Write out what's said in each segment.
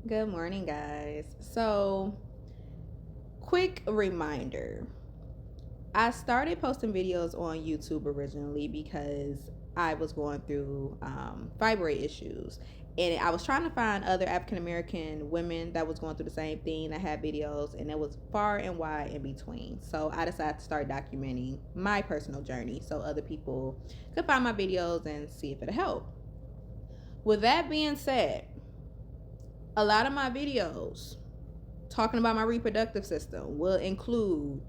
Good morning, guys. So, quick reminder, I started posting videos on YouTube originally because I was going through fibroid issues. And I was trying to find other African American women that was going through the same thing that had videos, and it was far and wide in between. So I decided to start documenting my personal journey so other people could find my videos and see if it'll help. With that being said, a lot of my videos talking about my reproductive system will include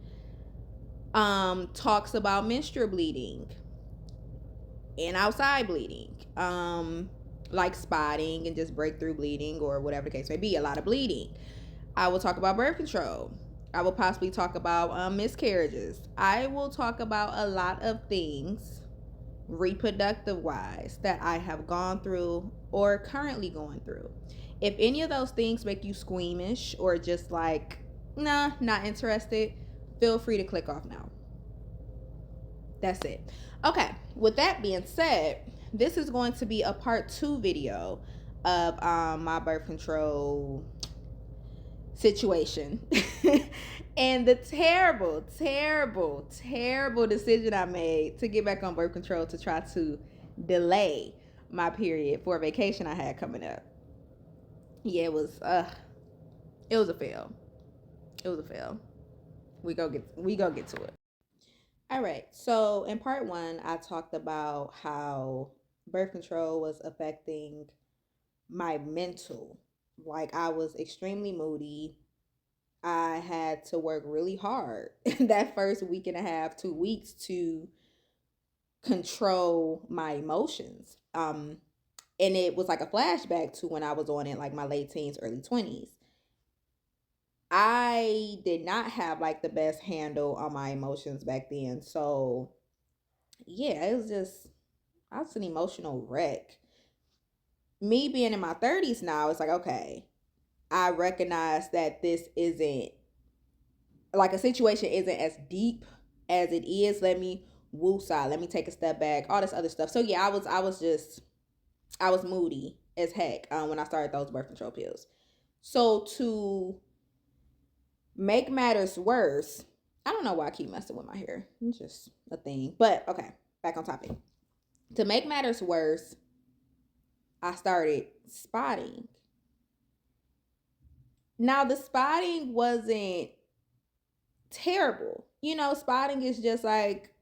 talks about menstrual bleeding and outside bleeding, like spotting and just breakthrough bleeding or whatever the case may be. A lot of bleeding. I will talk about birth control. I will possibly talk about miscarriages. I will talk about a lot of things reproductive wise that I have gone through or currently going through. If any of those things make you squeamish or just like, nah, not interested, feel free to click off now. That's it. Okay, with that being said, this is going to be a part two video of my birth control situation and the terrible decision I made to get back on birth control to try to delay my period for a vacation I had coming up. Yeah, it was a fail. It was a fail. We go get to it. All right. So in part one, I talked about how birth control was affecting my mental. Like I was extremely moody. I had to work really hard that first week and a half, 2 weeks to control my emotions. And it was like a flashback to when I was on it, like my late teens, early 20s. I did not have like the best handle on my emotions back then. So, yeah, it was just, I was an emotional wreck. Me being in my 30s now, it's like, okay, I recognize that this isn't like a situation isn't as deep as it is. Let me woosah. Let me take a step back. All this other stuff. So yeah, I was moody as heck when I started those birth control pills. So to make matters worse, I don't know why I keep messing with my hair. It's just a thing. But okay, back on topic. To make matters worse, I started spotting. Now the spotting wasn't terrible. You know, spotting is just like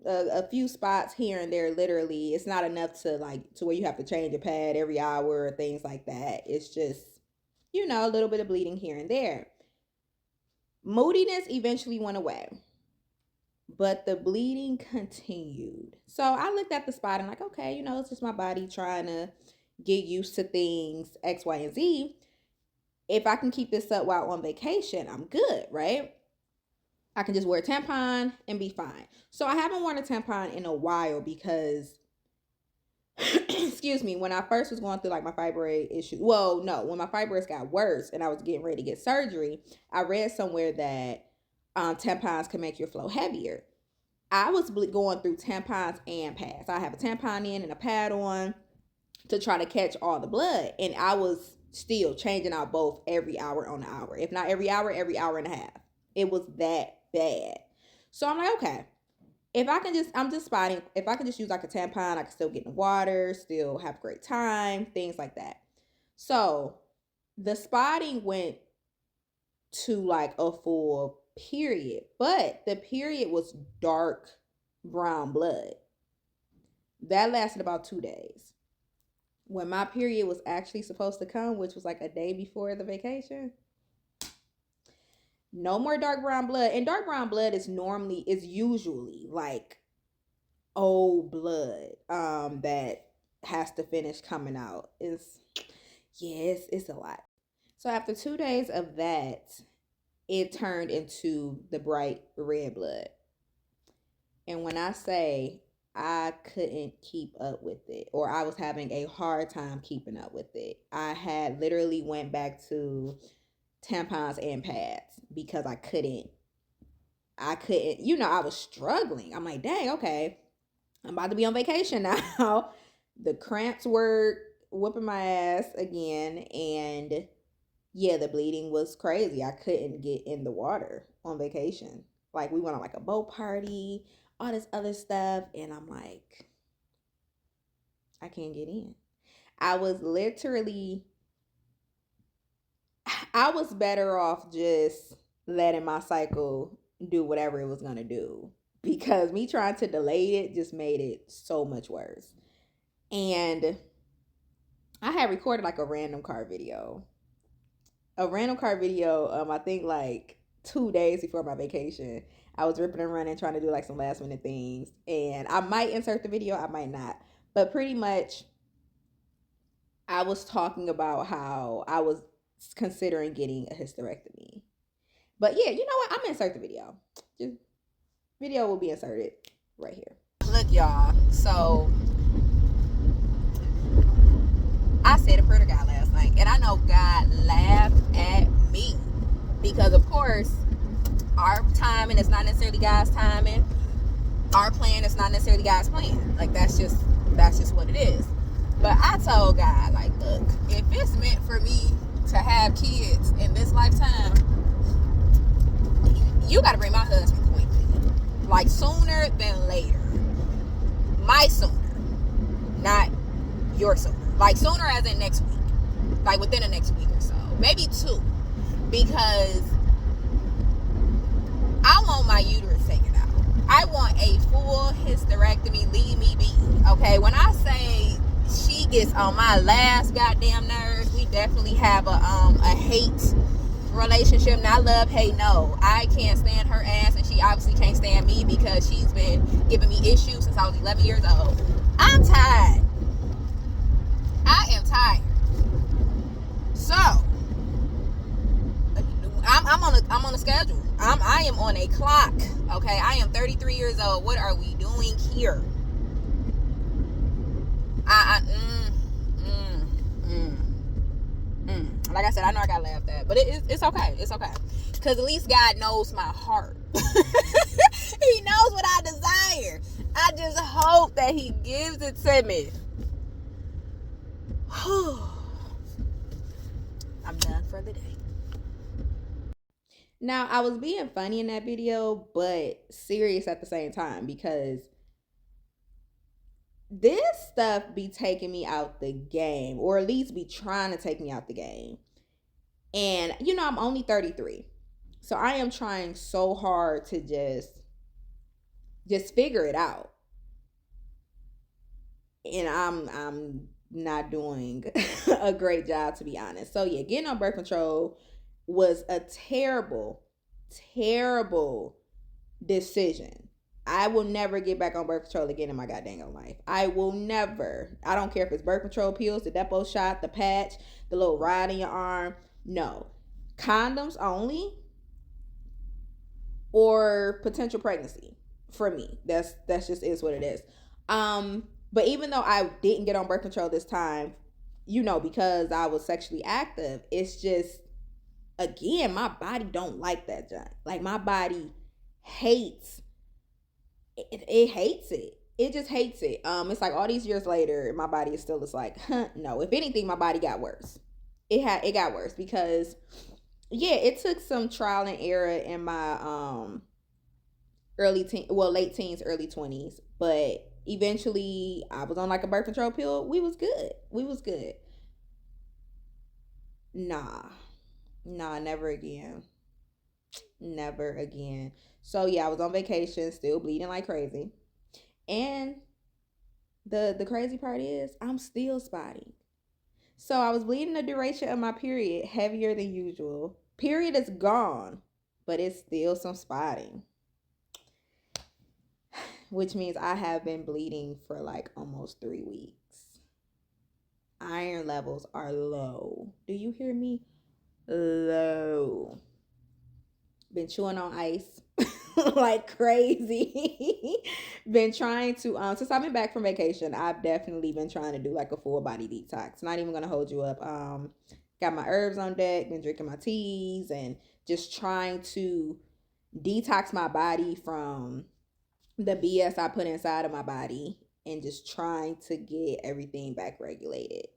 a few spots here and there. Literally, it's not enough to like to where you have to change a pad every hour or things like that. It's just, you know, a little bit of bleeding here and there. Moodiness eventually went away, but the bleeding continued. So I looked at the spot and like, okay, you know, it's just my body trying to get used to things X, Y, and Z. If I can keep this up while on vacation, I'm good, right? I can just wear a tampon and be fine. So I haven't worn a tampon in a while because excuse me, when I first was going through like my fibroid issue, well, no, when my fibroids got worse and I was getting ready to get surgery, I read somewhere that tampons can make your flow heavier. I was going through tampons and pads. I have a tampon in and a pad on to try to catch all the blood, and I was still changing out both every hour on the hour, if not every hour and a half. It was that bad. So I'm like, okay, if I can just, I'm just spotting, if I can just use like a tampon, I can still get in the water, still have a great time, things like that. So the spotting went to like a full period, but the period was dark brown blood. That lasted about 2 days. When my period was actually supposed to come, which was like a day before the vacation, no more dark brown blood. And dark brown blood is usually like old blood that has to finish coming out. Is yes, it's a lot. So after 2 days of that, it turned into the bright red blood. And when I say I couldn't keep up with it, or I was having a hard time keeping up with it, I had literally went back to tampons and pads because I couldn't, you know, I was struggling. I'm like, dang, okay, I'm about to be on vacation now. The cramps whooping my ass again, and yeah, the bleeding was crazy. I couldn't get in the water on vacation. Like we went on like a boat party, all this other stuff, and I'm like, I can't get in. I was literally, I was better off just letting my cycle do whatever it was gonna do, because me trying to delay it just made it so much worse. And I had recorded like a random car video, I think like 2 days before my vacation. I was ripping and running trying to do like some last minute things, and I might insert the video, I might not, but pretty much I was talking about how I was considering getting a hysterectomy. But yeah, you know what, I'm gonna insert the video. Just video will be inserted right here. Look, y'all, so I said a prayer to God last night, and I know God laughed at me, because of course our timing is not necessarily God's timing. Our plan is not necessarily God's plan. Like that's just what it is. But I told God, like, look, if it's meant for me to have kids in this lifetime, you got to bring my husband quickly, like sooner than later. My sooner, not your sooner. Like sooner as in next week, like within the next week or so, maybe 2, because I want my uterus taken out. I want a full hysterectomy, leave me be. Okay, when I say she gets on my last goddamn nerves, we definitely have a hate relationship. Not love, hate, no. I can't stand her ass, and she obviously can't stand me, because she's been giving me issues since I was 11 years old. I'm tired. I am tired. So I'm on a schedule. I am on a clock. Okay, I am 33 years old. What are we doing here? Like I said, I know I got laughed at, but it's okay. It's okay, because at least God knows my heart. He knows what I desire. I just hope that He gives it to me. I'm done for the day. Now, I was being funny in that video, but serious at the same time, because this stuff be taking me out the game, or at least be trying to take me out the game. And you know, I'm only 33. So I am trying so hard to just figure it out. And I'm not doing a great job, to be honest. So yeah, getting on birth control was a terrible, terrible decision. I will never get back on birth control again in my goddamn life. I will never. I don't care if it's birth control pills, the depot shot, the patch, the little rod in your arm. No. Condoms only, or potential pregnancy for me. That's just is what it is. But even though I didn't get on birth control this time, you know, because I was sexually active, it's just, again, my body don't like that junk. Like my body hates it hates it. It just hates it. It's like all these years later, my body is still just like, no. If anything, my body got worse. It got worse, because yeah, it took some trial and error in my late teens, early 20s, but eventually I was on like a birth control pill. We was good. Nah, never again. Never again. So yeah, I was on vacation, still bleeding like crazy. And the crazy part is I'm still spotting. So I was bleeding the duration of my period, heavier than usual. Period is gone, but it's still some spotting, which means I have been bleeding for like almost 3 weeks. Iron levels are low. Do you hear me? Low. Been chewing on ice like crazy. Been trying to since I've been back from vacation, I've definitely been trying to do like a full body detox. Not even gonna hold you up. Got my herbs on deck, been drinking my teas, and just trying to detox my body from the BS I put inside of my body, and just trying to get everything back regulated.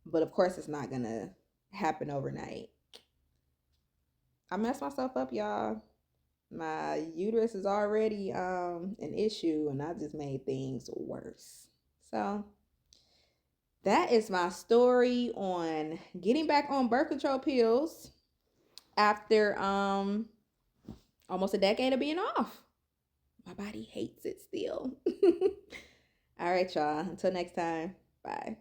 But of course, it's not gonna happen overnight. I messed myself up, y'all. My uterus is already an issue, and I just made things worse. So that is my story on getting back on birth control pills after almost a decade of being off. My body hates it still. All right, y'all. Until next time. Bye.